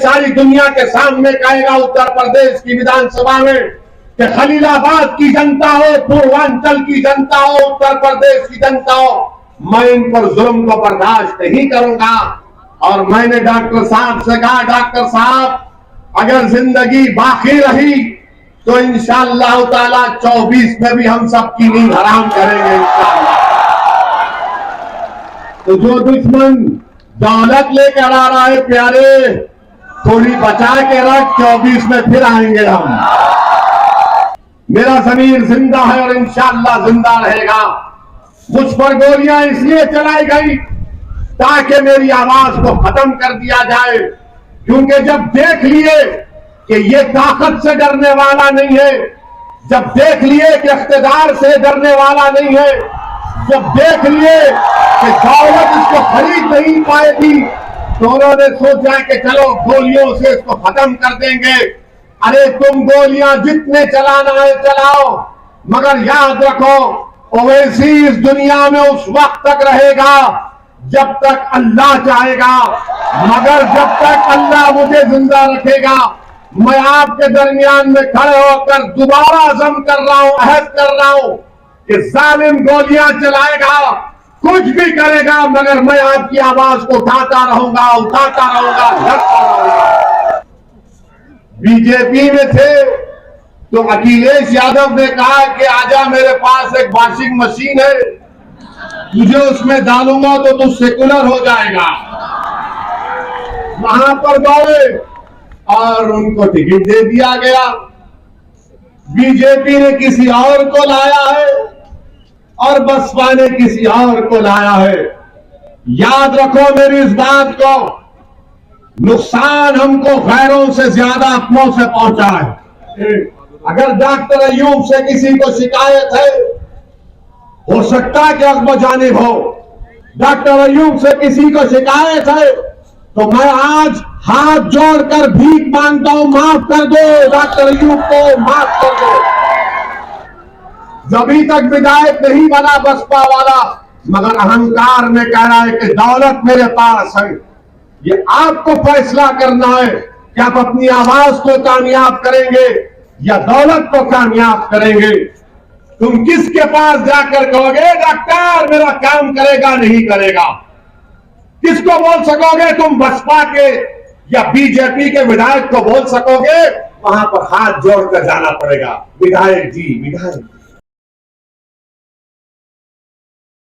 सारी दुनिया के सामने कहेगा उत्तर प्रदेश की विधानसभा में कि खलीलाबाद की जनता हो, पूर्वांचल की जनता हो, उत्तर प्रदेश की जनता हो, मैं इन पर जुल्म को बर्दाश्त नहीं करूंगा। और मैंने डॉक्टर साहब से कहा, डॉक्टर साहब अगर जिंदगी बाकी रही तो इंशाअल्लाह ताला 24 में भी हम सबकी नींद हराम करेंगे इंशाअल्लाह। तो जो दुश्मन दौलत लेकर आ रहा है प्यारे, थोड़ी बचा के रख, 24 में फिर आएंगे हम। मेरा जमीर जिंदा है और इंशाअल्लाह जिंदा रहेगा। मुझ पर गोलियां इसलिए चलाई गई ताकि मेरी आवाज को खत्म कर दिया जाए, क्योंकि जब देख लिए कि ये ताकत से डरने वाला नहीं है, जब देख लिए कि इख्तिदार से डरने वाला नहीं है, जब देख लिए कि दौलत इसको खरीद नहीं पाएगी, तो उन्होंने सोचा कि चलो गोलियों से इसको खत्म कर देंगे। अरे तुम गोलियां जितने चलाना है चलाओ, मगर याद रखो ओवैसी इस दुनिया में उस वक्त तक रहेगा जब तक अल्लाह चाहेगा, मगर जब तक अल्लाह मुझे जिंदा रखेगा, मैं आपके दरमियान में खड़े होकर दोबारा अज़म कर रहा हूं, अहद कर रहा हूं कि जालिम गोलियां चलाएगा, कुछ भी करेगा, मगर मैं आपकी आवाज को उठाता रहूंगा, उठाता रहूंगा, लड़ता रहूंगा। बीजेपी में थे तो अखिलेश यादव ने कहा कि आजा मेरे पास एक वॉशिंग मशीन है, तुझे उसमें डालूंगा तो तू सेकुलर हो जाएगा। वहां पर दौड़े और उनको टिकट दे दिया गया। बीजेपी ने किसी और को लाया है और बसपा ने किसी और को लाया है। याद रखो मेरी इस बात को, नुकसान हमको गैरों से ज्यादा अपनों से पहुंचा है। अगर डॉक्टर अयूब से किसी को शिकायत है, हो सकता है कि अकबर जानिब हो, डॉक्टर अयूब से किसी को शिकायत है, तो मैं आज हाथ जोड़कर भीख मांगता हूं, माफ कर दो डॉक्टर अयूब को, माफ कर दो। जब तक विधायक नहीं बना बसपा वाला, मगर अहंकार में कह रहा है कि दौलत मेरे पास है। ये आपको फैसला करना है कि आप अपनी आवाज को कामयाब करेंगे या दौलत को कामयाब करेंगे। तुम किसके पास जाकर कहोगे डॉक्टर मेरा काम करेगा नहीं करेगा? किसको बोल सकोगे? तुम बसपा के या बीजेपी के विधायक को बोल सकोगे? वहां पर हाथ जोड़कर जाना पड़ेगा, विधायक जी, विधायक।